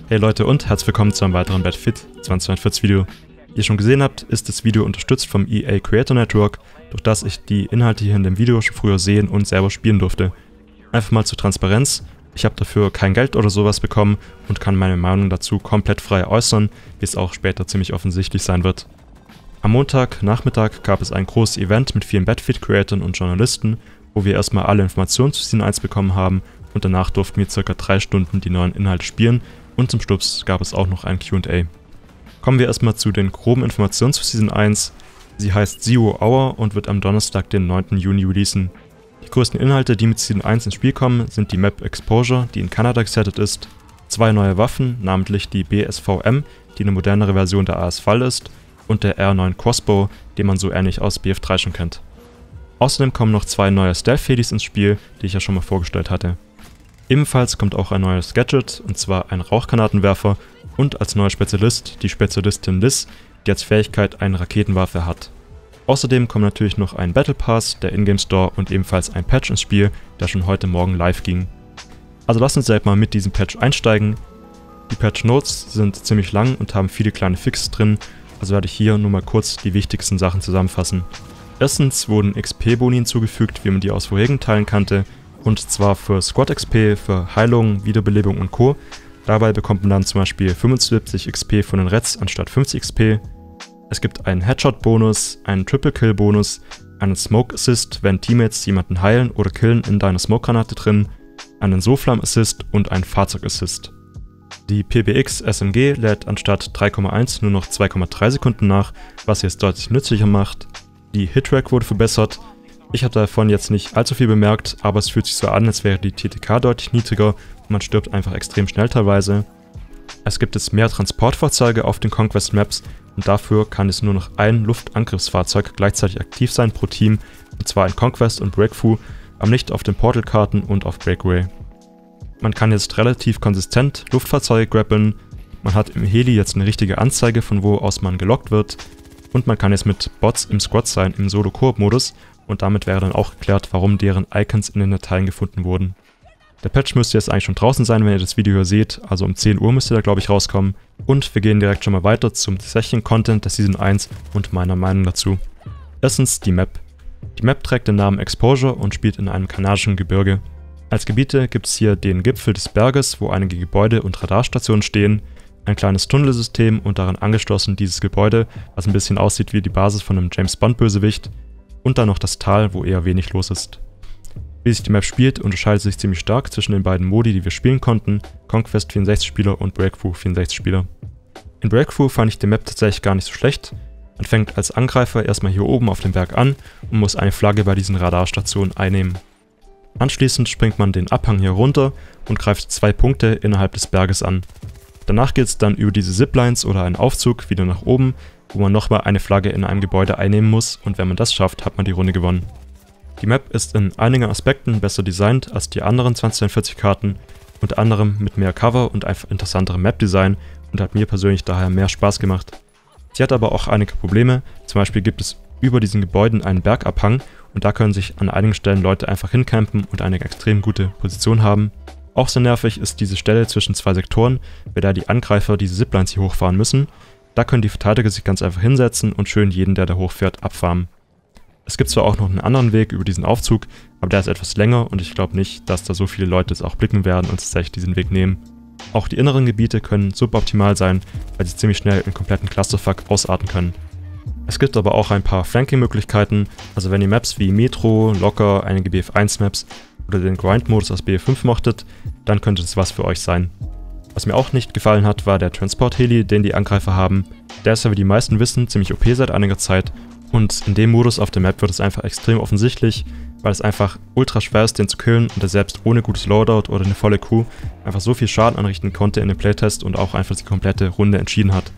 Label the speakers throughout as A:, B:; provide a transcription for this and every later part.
A: Hey Leute und herzlich willkommen zu einem weiteren Battlefield 2042 Video. Wie ihr schon gesehen habt, ist das Video unterstützt vom EA Creator Network, durch das ich die Inhalte hier in dem Video schon früher sehen und selber spielen durfte. Einfach mal zur Transparenz, ich habe dafür kein Geld oder sowas bekommen und kann meine Meinung dazu komplett frei äußern, wie es auch später ziemlich offensichtlich sein wird. Am Montagnachmittag gab es ein großes Event mit vielen Battlefield-Creatoren und Journalisten, wo wir erstmal alle Informationen zu Season 1 bekommen haben und danach durften wir ca. 3 Stunden die neuen Inhalte spielen und zum Schluss gab es auch noch ein Q&A. Kommen wir erstmal zu den groben Informationen zu Season 1. Sie heißt Zero Hour und wird am Donnerstag, den 9. Juni releasen. Die größten Inhalte, die mit Season 1 ins Spiel kommen, sind die Map Exposure, die in Kanada gesettet ist, 2 neue Waffen, namentlich die BSVM, die eine modernere Version der AS-Fall ist, und der R9 Crossbow, den man so ähnlich aus BF3 schon kennt. Außerdem kommen noch 2 neue Stealth-Hedis ins Spiel, die ich ja schon mal vorgestellt hatte. Ebenfalls kommt auch ein neues Gadget, und zwar ein Rauchgranatenwerfer und als neuer Spezialist die Spezialistin Liz, die als Fähigkeit eine Raketenwaffe hat. Außerdem kommt natürlich noch ein Battle Pass, der Ingame Store und ebenfalls ein Patch ins Spiel, der schon heute Morgen live ging. Also lasst uns direkt mal mit diesem Patch einsteigen. Die Patch Notes sind ziemlich lang und haben viele kleine Fixes drin, also werde ich hier nur mal kurz die wichtigsten Sachen zusammenfassen. Erstens wurden XP-Boni hinzugefügt, wie man die aus vorherigen Teilen kannte, und zwar für Squad XP, für Heilung, Wiederbelebung und Co. Dabei bekommt man dann zum Beispiel 75 XP von den Reds anstatt 50 XP. Es gibt einen Headshot-Bonus, einen Triple-Kill-Bonus, einen Smoke-Assist, wenn Teammates jemanden heilen oder killen in deiner Smoke-Granate drin, einen Soflam-Assist und einen Fahrzeug-Assist. Die PBX SMG lädt anstatt 3,1 nur noch 2,3 Sekunden nach, was sie jetzt deutlich nützlicher macht. Die Hitrack wurde verbessert. Ich habe davon jetzt nicht allzu viel bemerkt, aber es fühlt sich so an, als wäre die TTK deutlich niedriger und man stirbt einfach extrem schnell teilweise. Es gibt jetzt mehr Transportfahrzeuge auf den Conquest Maps und dafür kann es nur noch ein Luftangriffsfahrzeug gleichzeitig aktiv sein pro Team, und zwar in Conquest und Breakthrough, aber nicht auf den Portal-Karten und auf Breakaway. Man kann jetzt relativ konsistent Luftfahrzeuge grappeln, man hat im Heli jetzt eine richtige Anzeige, von wo aus man gelockt wird, und man kann jetzt mit Bots im Squad sein im Solo-Koop-Modus, und damit wäre dann auch geklärt, warum deren Icons in den Dateien gefunden wurden. Der Patch müsste jetzt eigentlich schon draußen sein, wenn ihr das Video hier seht, also um 10 Uhr müsste der, glaube ich, rauskommen. Und wir gehen direkt schon mal weiter zum tatsächlichen Content der Season 1 und meiner Meinung dazu. Erstens die Map. Die Map trägt den Namen Exposure und spielt in einem kanadischen Gebirge. Als Gebiete gibt es hier den Gipfel des Berges, wo einige Gebäude und Radarstationen stehen, ein kleines Tunnelsystem und daran angeschlossen dieses Gebäude, was ein bisschen aussieht wie die Basis von einem James Bond Bösewicht, und dann noch das Tal, wo eher wenig los ist. Wie sich die Map spielt, unterscheidet sich ziemlich stark zwischen den beiden Modi, die wir spielen konnten, Conquest 64 Spieler und Breakthrough 64 Spieler. In Breakthrough fand ich die Map tatsächlich gar nicht so schlecht. Man fängt als Angreifer erstmal hier oben auf dem Berg an und muss eine Flagge bei diesen Radarstationen einnehmen. Anschließend springt man den Abhang hier runter und greift 2 Punkte innerhalb des Berges an. Danach geht es dann über diese Ziplines oder einen Aufzug wieder nach oben, wo man nochmal eine Flagge in einem Gebäude einnehmen muss, und wenn man das schafft, hat man die Runde gewonnen. Die Map ist in einigen Aspekten besser designt als die anderen 2042 Karten, unter anderem mit mehr Cover und einfach interessanterem Map-Design, und hat mir persönlich daher mehr Spaß gemacht. Sie hat aber auch einige Probleme, zum Beispiel gibt es über diesen Gebäuden einen Bergabhang und da können sich an einigen Stellen Leute einfach hincampen und eine extrem gute Position haben. Auch sehr nervig ist diese Stelle zwischen 2 Sektoren, bei der die Angreifer diese Ziplines hier hochfahren müssen. Da können die Verteidiger sich ganz einfach hinsetzen und schön jeden, der da hochfährt, abfarmen. Es gibt zwar auch noch einen anderen Weg über diesen Aufzug, aber der ist etwas länger und ich glaube nicht, dass da so viele Leute es auch blicken werden und tatsächlich diesen Weg nehmen. Auch die inneren Gebiete können suboptimal sein, weil sie ziemlich schnell in kompletten Clusterfuck ausarten können. Es gibt aber auch ein paar Flanking-Möglichkeiten, also wenn ihr Maps wie Metro, Locker, einige BF1-Maps oder den Grind-Modus aus BF5 mochtet, dann könnte das was für euch sein. Was mir auch nicht gefallen hat, war der Transport-Heli, den die Angreifer haben. Der ist ja, wie die meisten wissen, ziemlich OP seit einiger Zeit. Und in dem Modus auf der Map wird es einfach extrem offensichtlich, weil es einfach ultra schwer ist, den zu killen und er selbst ohne gutes Loadout oder eine volle Crew einfach so viel Schaden anrichten konnte in dem Playtest und auch einfach die komplette Runde entschieden hat.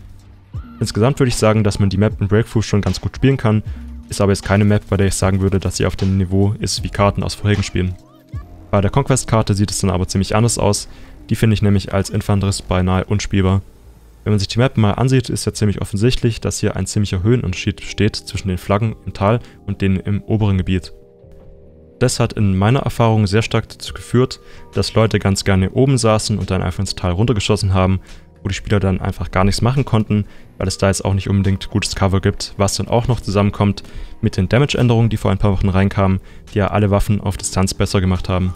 A: Insgesamt würde ich sagen, dass man die Map in Breakthrough schon ganz gut spielen kann, ist aber jetzt keine Map, bei der ich sagen würde, dass sie auf dem Niveau ist wie Karten aus vorherigen Spielen. Bei der Conquest-Karte sieht es dann aber ziemlich anders aus, die finde ich nämlich als Infanterist beinahe unspielbar. Wenn man sich die Map mal ansieht, ist ja ziemlich offensichtlich, dass hier ein ziemlicher Höhenunterschied besteht zwischen den Flaggen im Tal und denen im oberen Gebiet. Das hat in meiner Erfahrung sehr stark dazu geführt, dass Leute ganz gerne oben saßen und dann einfach ins Tal runtergeschossen haben, wo die Spieler dann einfach gar nichts machen konnten, weil es da jetzt auch nicht unbedingt gutes Cover gibt, was dann auch noch zusammenkommt mit den Damage-Änderungen, die vor ein paar Wochen reinkamen, die ja alle Waffen auf Distanz besser gemacht haben.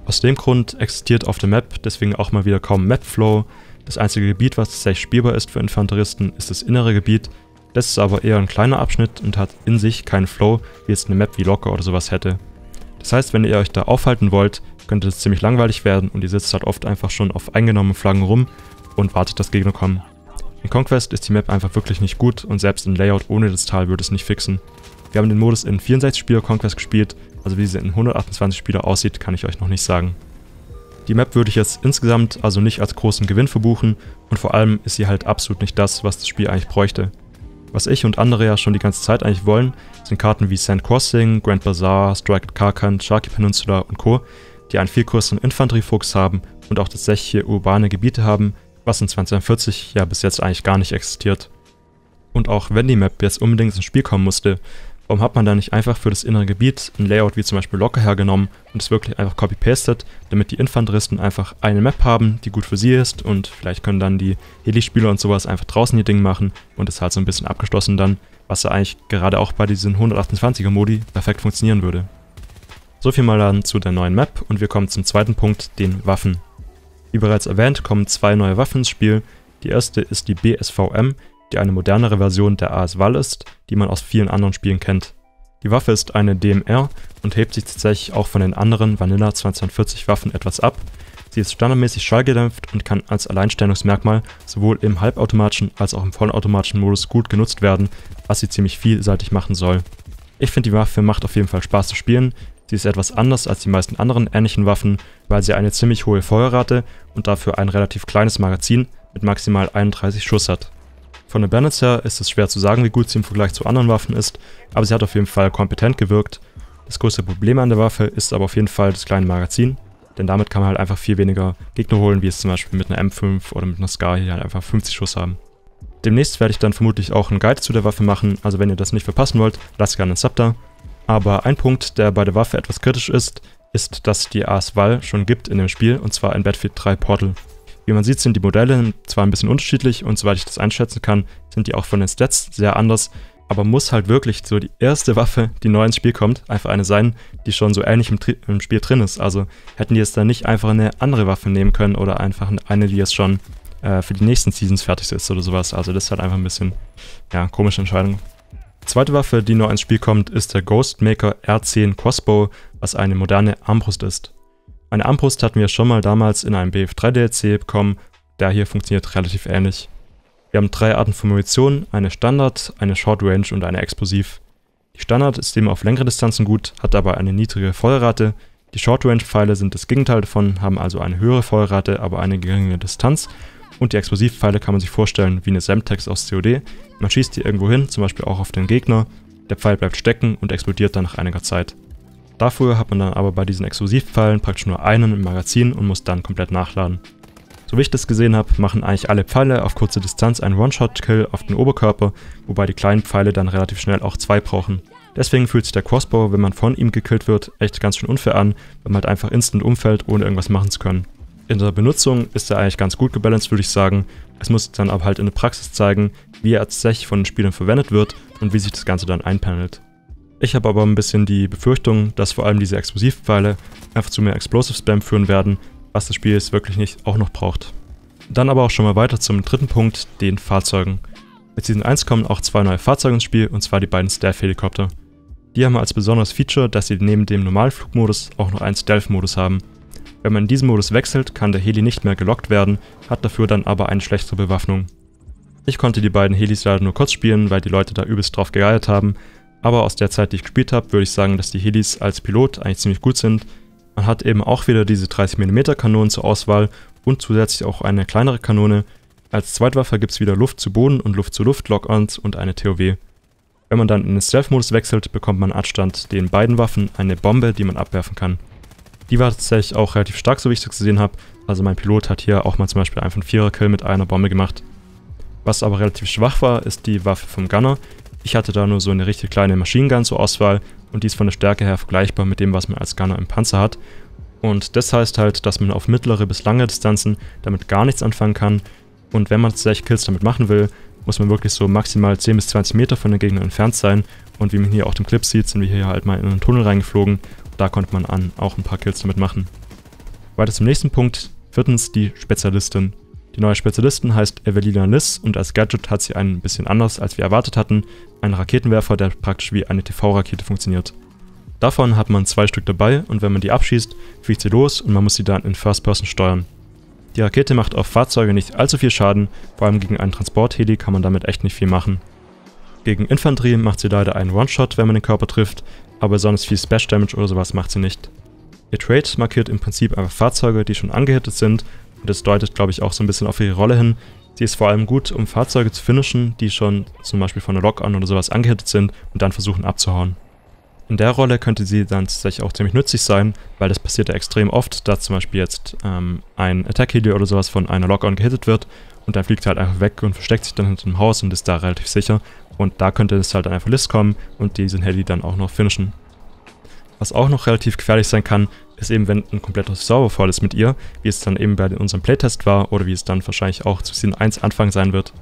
A: Aus dem Grund existiert auf der Map deswegen auch mal wieder kaum Map-Flow. Das einzige Gebiet, was tatsächlich spielbar ist für Infanteristen, ist das innere Gebiet. Das ist aber eher ein kleiner Abschnitt und hat in sich keinen Flow, wie jetzt eine Map wie Locker oder sowas hätte. Das heißt, wenn ihr euch da aufhalten wollt, könnte es ziemlich langweilig werden und ihr sitzt halt oft einfach schon auf eingenommenen Flaggen rum und wartet, dass Gegner kommen. In Conquest ist die Map einfach wirklich nicht gut und selbst im Layout ohne das Tal würde es nicht fixen. Wir haben den Modus in 64 Spieler Conquest gespielt, also wie sie in 128 Spieler aussieht, kann ich euch noch nicht sagen. Die Map würde ich jetzt insgesamt also nicht als großen Gewinn verbuchen und vor allem ist sie halt absolut nicht das, was das Spiel eigentlich bräuchte. Was ich und andere ja schon die ganze Zeit eigentlich wollen, sind Karten wie Sand Crossing, Grand Bazaar, Strike at Karkand, Sharky Peninsula und Co., die einen viel größeren Infanteriefokus haben und auch tatsächlich urbane Gebiete haben, was in 2040 ja bis jetzt eigentlich gar nicht existiert. Und auch wenn die Map jetzt unbedingt ins Spiel kommen musste, warum hat man da nicht einfach für das innere Gebiet ein Layout wie zum Beispiel Locker hergenommen und es wirklich einfach copy-pastet, damit die Infanteristen einfach eine Map haben, die gut für sie ist und vielleicht können dann die Heli-Spieler und sowas einfach draußen ihr Ding machen und es halt so ein bisschen abgeschlossen dann, was ja eigentlich gerade auch bei diesen 128er Modi perfekt funktionieren würde. So viel mal dann zu der neuen Map und wir kommen zum zweiten Punkt, den Waffen. Wie bereits erwähnt, kommen zwei neue Waffen ins Spiel. Die erste ist die BSVM, die eine modernere Version der AS-Val ist, die man aus vielen anderen Spielen kennt. Die Waffe ist eine DMR und hebt sich tatsächlich auch von den anderen Vanilla 2040 Waffen etwas ab. Sie ist standardmäßig schallgedämpft und kann als Alleinstellungsmerkmal sowohl im halbautomatischen als auch im vollautomatischen Modus gut genutzt werden, was sie ziemlich vielseitig machen soll. Ich finde, die Waffe macht auf jeden Fall Spaß zu spielen. Sie ist etwas anders als die meisten anderen ähnlichen Waffen, weil sie eine ziemlich hohe Feuerrate und dafür ein relativ kleines Magazin mit maximal 31 Schuss hat. Von der Balance her ist es schwer zu sagen, wie gut sie im Vergleich zu anderen Waffen ist, aber sie hat auf jeden Fall kompetent gewirkt. Das größte Problem an der Waffe ist aber auf jeden Fall das kleine Magazin, denn damit kann man halt einfach viel weniger Gegner holen, wie es zum Beispiel mit einer M5 oder mit einer Scar hier halt einfach 50 Schuss haben. Demnächst werde ich dann vermutlich auch einen Guide zu der Waffe machen, also wenn ihr das nicht verpassen wollt, lasst gerne einen Sub da. Aber ein Punkt, der bei der Waffe etwas kritisch ist, dass die AS-Val schon gibt in dem Spiel, und zwar in Battlefield 3 Portal. Wie man sieht, sind die Modelle zwar ein bisschen unterschiedlich und soweit ich das einschätzen kann, sind die auch von den Stats sehr anders, aber muss halt wirklich so die erste Waffe, die neu ins Spiel kommt, einfach eine sein, die schon so ähnlich im Spiel drin ist. Also hätten die jetzt dann nicht einfach eine andere Waffe nehmen können oder einfach eine, die jetzt schon für die nächsten Seasons fertig ist oder sowas. Also das ist halt einfach ein bisschen, ja, komische Entscheidung. Die zweite Waffe, die neu ins Spiel kommt, ist der Ghostmaker R10 Crossbow, was eine moderne Armbrust ist. Eine Armbrust hatten wir schon mal damals in einem BF3 DLC bekommen, der hier funktioniert relativ ähnlich. Wir haben drei Arten von Munition, eine Standard, eine Short Range und eine Explosiv. Die Standard ist eben auf längere Distanzen gut, hat aber eine niedrige Feuerrate. Die Short Range Pfeile sind das Gegenteil davon, haben also eine höhere Feuerrate, aber eine geringere Distanz. Und die Explosivpfeile kann man sich vorstellen wie eine Semtex aus COD. Man schießt die irgendwo hin, zum Beispiel auch auf den Gegner, der Pfeil bleibt stecken und explodiert dann nach einiger Zeit. Dafür hat man dann aber bei diesen Explosivpfeilen praktisch nur einen im Magazin und muss dann komplett nachladen. So wie ich das gesehen habe, machen eigentlich alle Pfeile auf kurze Distanz einen One-Shot-Kill auf den Oberkörper, wobei die kleinen Pfeile dann relativ schnell auch zwei brauchen. Deswegen fühlt sich der Crossbow, wenn man von ihm gekillt wird, echt ganz schön unfair an, weil man halt einfach instant umfällt, ohne irgendwas machen zu können. In der Benutzung ist er eigentlich ganz gut gebalanced, würde ich sagen. Es muss dann aber halt in der Praxis zeigen, wie er tatsächlich von den Spielern verwendet wird und wie sich das Ganze dann einpendelt. Ich habe aber ein bisschen die Befürchtung, dass vor allem diese Explosivpfeile einfach zu mehr Explosive Spam führen werden, was das Spiel jetzt wirklich nicht auch noch braucht. Dann aber auch schon mal weiter zum dritten Punkt, den Fahrzeugen. Mit Season 1 kommen auch zwei neue Fahrzeuge ins Spiel, und zwar die beiden Stealth-Helikopter. Die haben als besonderes Feature, dass sie neben dem normalen Flugmodus auch noch einen Stealth-Modus haben. Wenn man in diesen Modus wechselt, kann der Heli nicht mehr gelockt werden, hat dafür dann aber eine schlechtere Bewaffnung. Ich konnte die beiden Helis leider nur kurz spielen, weil die Leute da übelst drauf geeiert haben, aber aus der Zeit, die ich gespielt habe, würde ich sagen, dass die Helis als Pilot eigentlich ziemlich gut sind. Man hat eben auch wieder diese 30mm Kanonen zur Auswahl und zusätzlich auch eine kleinere Kanone. Als Zweitwaffe gibt es wieder Luft-zu-Boden und Luft-zu-Luft Lock-ons und eine TOW. Wenn man dann in den Stealth-Modus wechselt, bekommt man anstatt den beiden Waffen eine Bombe, die man abwerfen kann. Die war tatsächlich auch relativ stark, so wie ich das gesehen habe. Also mein Pilot hat hier auch mal zum Beispiel einfach einen 4er-Kill mit einer Bombe gemacht. Was aber relativ schwach war, ist die Waffe vom Gunner. Ich hatte da nur so eine richtig kleine Machine Gun zur Auswahl und die ist von der Stärke her vergleichbar mit dem, was man als Gunner im Panzer hat. Und das heißt halt, dass man auf mittlere bis lange Distanzen damit gar nichts anfangen kann. Und wenn man tatsächlich Kills damit machen will, muss man wirklich so maximal 10 bis 20 Meter von den Gegnern entfernt sein. Und wie man hier auch im Clip sieht, sind wir hier halt mal in einen Tunnel reingeflogen. Da konnte man auch ein paar Kills damit machen. Weiter zum nächsten Punkt. Viertens die Spezialistin. Die neue Spezialistin heißt Evelina Liss und als Gadget hat sie ein bisschen anders, als wir erwartet hatten, einen Raketenwerfer, der praktisch wie eine TV-Rakete funktioniert. Davon hat man 2 Stück dabei und wenn man die abschießt, fliegt sie los und man muss sie dann in First Person steuern. Die Rakete macht auf Fahrzeuge nicht allzu viel Schaden, vor allem gegen einen Transportheli kann man damit echt nicht viel machen. Gegen Infanterie macht sie leider einen One-Shot, wenn man den Körper trifft, aber besonders viel Splash Damage oder sowas macht sie nicht. Ihr Trade markiert im Prinzip einfach Fahrzeuge, die schon angehittet sind und das deutet, glaube ich, auch so ein bisschen auf ihre Rolle hin. Sie ist vor allem gut, um Fahrzeuge zu finishen, die schon zum Beispiel von der Lock-On oder sowas angehittet sind und dann versuchen abzuhauen. In der Rolle könnte sie dann tatsächlich auch ziemlich nützlich sein, weil das passiert ja extrem oft, dass zum Beispiel jetzt ein Attack-Heli oder sowas von einer Lock-On gehittet wird und dann fliegt er halt einfach weg und versteckt sich dann hinter dem Haus und ist da relativ sicher und da könnte es halt dann einfach Liss kommen und diesen Heli dann auch noch finishen. Was auch noch relativ gefährlich sein kann, ist eben, wenn ein kompletter Server voll ist mit ihr, wie es dann eben bei unserem Playtest war oder wie es dann wahrscheinlich auch zu Season 1 Anfang sein wird.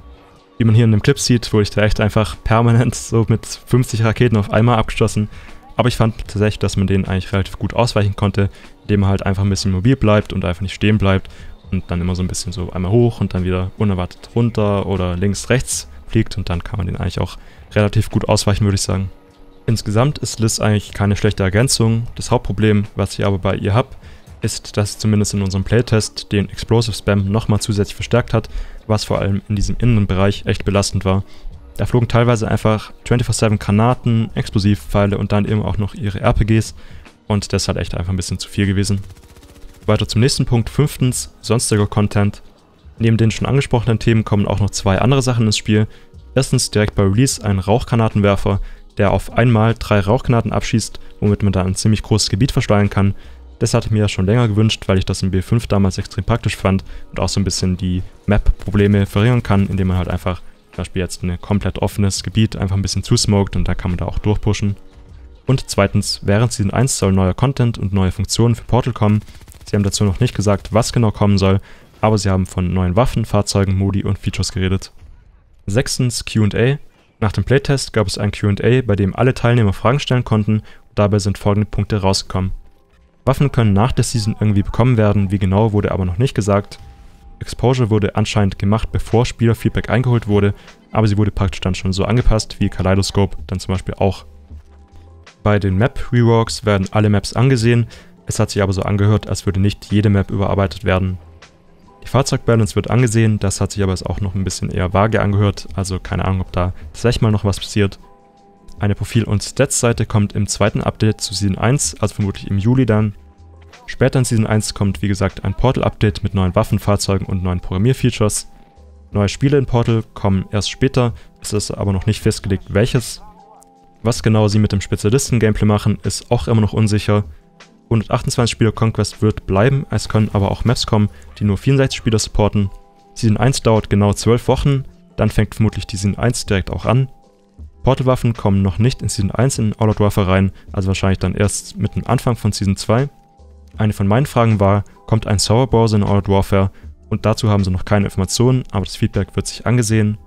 A: Wie man hier in dem Clip sieht, wurde ich da echt einfach permanent so mit 50 Raketen auf einmal abgeschossen. Aber ich fand tatsächlich, dass man denen eigentlich relativ gut ausweichen konnte, indem man halt einfach ein bisschen mobil bleibt und einfach nicht stehen bleibt und dann immer so ein bisschen so einmal hoch und dann wieder unerwartet runter oder links, rechts fliegt und dann kann man den eigentlich auch relativ gut ausweichen, würde ich sagen. Insgesamt ist Liss eigentlich keine schlechte Ergänzung. Das Hauptproblem, was ich aber bei ihr habe, ist, dass sie zumindest in unserem Playtest den Explosive Spam nochmal zusätzlich verstärkt hat, was vor allem in diesem inneren Bereich echt belastend war. Da flogen teilweise einfach 24/7 Granaten, Explosivpfeile und dann eben auch noch ihre RPGs und das ist halt echt einfach ein bisschen zu viel gewesen. Weiter zum nächsten Punkt, 5. sonstiger Content. Neben den schon angesprochenen Themen kommen auch noch 2 andere Sachen ins Spiel. Erstens direkt bei Release ein Rauchgranatenwerfer, der auf einmal 3 Rauchgranaten abschießt, womit man da ein ziemlich großes Gebiet versteuern kann. Das hatte ich mir ja schon länger gewünscht, weil ich das in B5 damals extrem praktisch fand und auch so ein bisschen die Map-Probleme verringern kann, indem man halt einfach zum Beispiel jetzt ein komplett offenes Gebiet einfach ein bisschen zusmoked und da kann man da auch durchpushen. Und zweitens, während Season 1 soll neuer Content und neue Funktionen für Portal kommen. Sie haben dazu noch nicht gesagt, was genau kommen soll, aber sie haben von neuen Waffen, Fahrzeugen, Modi und Features geredet. 6. Q&A. Nach dem Playtest gab es ein Q&A, bei dem alle Teilnehmer Fragen stellen konnten und dabei sind folgende Punkte rausgekommen. Waffen können nach der Season irgendwie bekommen werden, wie genau wurde aber noch nicht gesagt. Exposure wurde anscheinend gemacht, bevor Spielerfeedback eingeholt wurde, aber sie wurde praktisch dann schon so angepasst wie Kaleidoscope dann zum Beispiel auch. Bei den Map-Reworks werden alle Maps angesehen, es hat sich aber so angehört, als würde nicht jede Map überarbeitet werden. Die Fahrzeugbalance wird angesehen, das hat sich aber auch noch ein bisschen eher vage angehört, also keine Ahnung, ob da tatsächlich mal noch was passiert. Eine Profil- und Stats-Seite kommt im 2. Update zu Season 1, also vermutlich im Juli dann. Später in Season 1 kommt wie gesagt ein Portal-Update mit neuen Waffen, Fahrzeugen und neuen Programmierfeatures. Neue Spiele in Portal kommen erst später, es ist aber noch nicht festgelegt welches. Was genau sie mit dem Spezialisten-Gameplay machen, ist auch immer noch unsicher. 128 Spieler Conquest wird bleiben, es können aber auch Maps kommen, die nur 64 Spieler supporten. Season 1 dauert genau 12 Wochen, dann fängt vermutlich die Season 1 direkt auch an. Portal-Waffen kommen noch nicht in Season 1 in All Out Warfare rein, also wahrscheinlich dann erst mit dem Anfang von Season 2. Eine von meinen Fragen war, kommt ein Server Browser in All Out Warfare? Und dazu haben sie noch keine Informationen, aber das Feedback wird sich angesehen.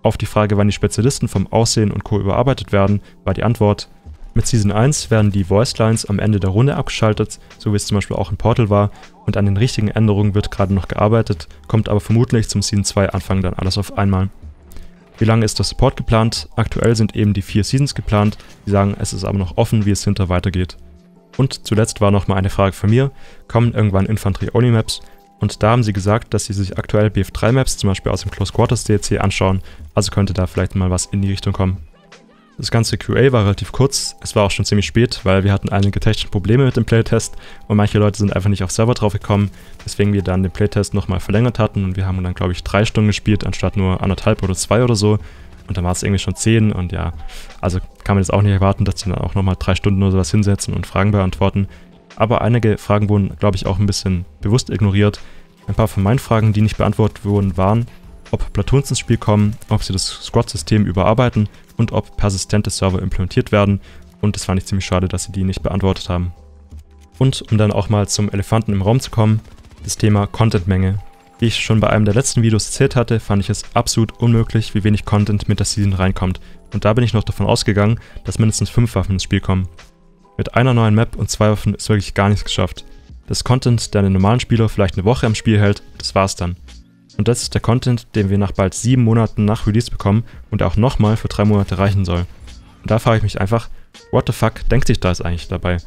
A: Auf die Frage, wann die Spezialisten vom Aussehen und Co. überarbeitet werden, war die Antwort: Mit Season 1 werden die Voice Lines am Ende der Runde abgeschaltet, so wie es zum Beispiel auch in Portal war, und an den richtigen Änderungen wird gerade noch gearbeitet, kommt aber vermutlich zum Season 2 Anfang dann alles auf einmal. Wie lange ist der Support geplant? Aktuell sind eben die 4 Seasons geplant, die sagen, es ist aber noch offen, wie es hinter weitergeht. Und zuletzt war nochmal eine Frage von mir, kommen irgendwann Infanterie-Only-Maps? Und da haben sie gesagt, dass sie sich aktuell BF3-Maps zum Beispiel aus dem Close Quarters DLC anschauen, also könnte da vielleicht mal was in die Richtung kommen. Das ganze QA war relativ kurz, es war auch schon ziemlich spät, weil wir hatten einige technische Probleme mit dem Playtest und manche Leute sind einfach nicht auf Server drauf gekommen, weswegen wir dann den Playtest nochmal verlängert hatten und wir haben dann glaube ich 3 Stunden gespielt, anstatt nur 1,5 oder 2 oder so. Und dann war es irgendwie schon 10 und ja, also kann man jetzt auch nicht erwarten, dass sie dann auch nochmal 3 Stunden oder sowas hinsetzen und Fragen beantworten. Aber einige Fragen wurden, glaube ich, auch ein bisschen bewusst ignoriert. Ein paar von meinen Fragen, die nicht beantwortet wurden, waren, ob Platoons ins Spiel kommen, ob sie das Squad-System überarbeiten und ob persistente Server implementiert werden. Und das fand ich ziemlich schade, dass sie die nicht beantwortet haben. Und um dann auch mal zum Elefanten im Raum zu kommen, das Thema Contentmenge. Wie ich schon bei einem der letzten Videos erzählt hatte, fand ich es absolut unmöglich, wie wenig Content mit der Season reinkommt. Und da bin ich noch davon ausgegangen, dass mindestens 5 Waffen ins Spiel kommen. Mit einer neuen Map und 2 Waffen ist wirklich gar nichts geschafft. Das ist Content, der einen normalen Spieler vielleicht eine Woche am Spiel hält, das war's dann. Und das ist der Content, den wir nach bald 7 Monaten nach Release bekommen und der auch nochmal für 3 Monate reichen soll. Und da frage ich mich einfach, what the fuck denkt sich das eigentlich dabei?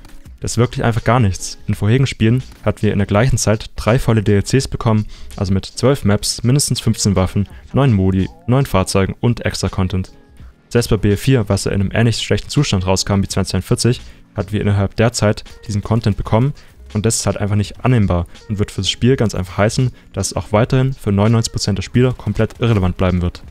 A: Das ist wirklich einfach gar nichts. In vorherigen Spielen hatten wir in der gleichen Zeit 3 volle DLCs bekommen, also mit 12 Maps, mindestens 15 Waffen, 9 Modi, 9 Fahrzeugen und extra Content. Selbst bei BF4, was ja in einem ähnlich schlechten Zustand rauskam wie 2041, hatten wir innerhalb der Zeit diesen Content bekommen und das ist halt einfach nicht annehmbar und wird für das Spiel ganz einfach heißen, dass es auch weiterhin für 99% der Spieler komplett irrelevant bleiben wird.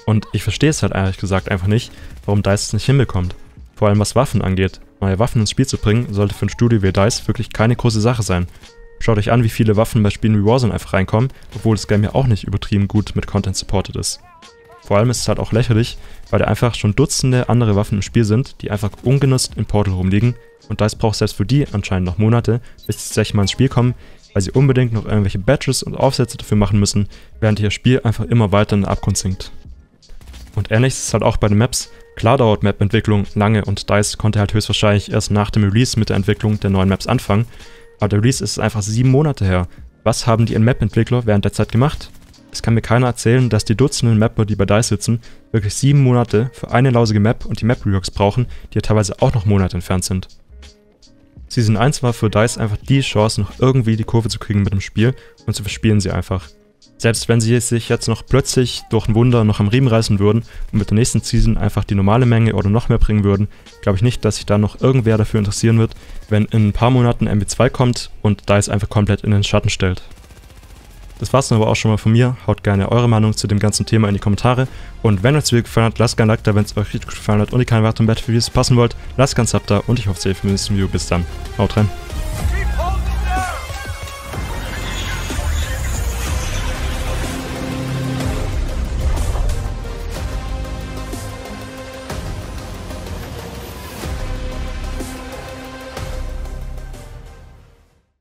A: Und ich verstehe es halt ehrlich gesagt einfach nicht, warum DICE es nicht hinbekommt. Vor allem was Waffen angeht. Neue Waffen ins Spiel zu bringen, sollte für ein Studio wie DICE wirklich keine große Sache sein. Schaut euch an, wie viele Waffen bei Spielen wie Warzone einfach reinkommen, obwohl das Game ja auch nicht übertrieben gut mit Content supported ist. Vor allem ist es halt auch lächerlich, weil da einfach schon Dutzende andere Waffen im Spiel sind, die einfach ungenutzt im Portal rumliegen und DICE braucht selbst für die anscheinend noch Monate, bis sie tatsächlich mal ins Spiel kommen, weil sie unbedingt noch irgendwelche Badges und Aufsätze dafür machen müssen, während ihr Spiel einfach immer weiter in den Abgrund sinkt. Und ähnlich ist es halt auch bei den Maps. Klar dauert Map-Entwicklung lange und DICE konnte halt höchstwahrscheinlich erst nach dem Release mit der Entwicklung der neuen Maps anfangen, aber der Release ist einfach 7 Monate her. Was haben die Map-Entwickler während der Zeit gemacht? Es kann mir keiner erzählen, dass die Dutzenden Mapper, die bei DICE sitzen, wirklich 7 Monate für eine lausige Map und die Map-Reworks brauchen, die ja teilweise auch noch Monate entfernt sind. Season 1 war für DICE einfach die Chance, noch irgendwie die Kurve zu kriegen mit dem Spiel und so verspielen sie einfach. Selbst wenn sie sich jetzt noch plötzlich durch ein Wunder noch am Riemen reißen würden und mit der nächsten Season einfach die normale Menge oder noch mehr bringen würden, glaube ich nicht, dass sich da noch irgendwer dafür interessieren wird, wenn in ein paar Monaten MW2 kommt und DICE einfach komplett in den Schatten stellt. Das war's dann aber auch schon mal von mir. Haut gerne eure Meinung zu dem ganzen Thema in die Kommentare. Und wenn euch das Video gefallen hat, lasst gerne ein Like da, wenn es euch richtig gut gefallen hat und ihr keine weiteren Battlefield-Videos passen wollt. Lasst gerne ein Sub da und ich hoffe, ihr seht euch im nächsten Video. Bis dann. Haut rein.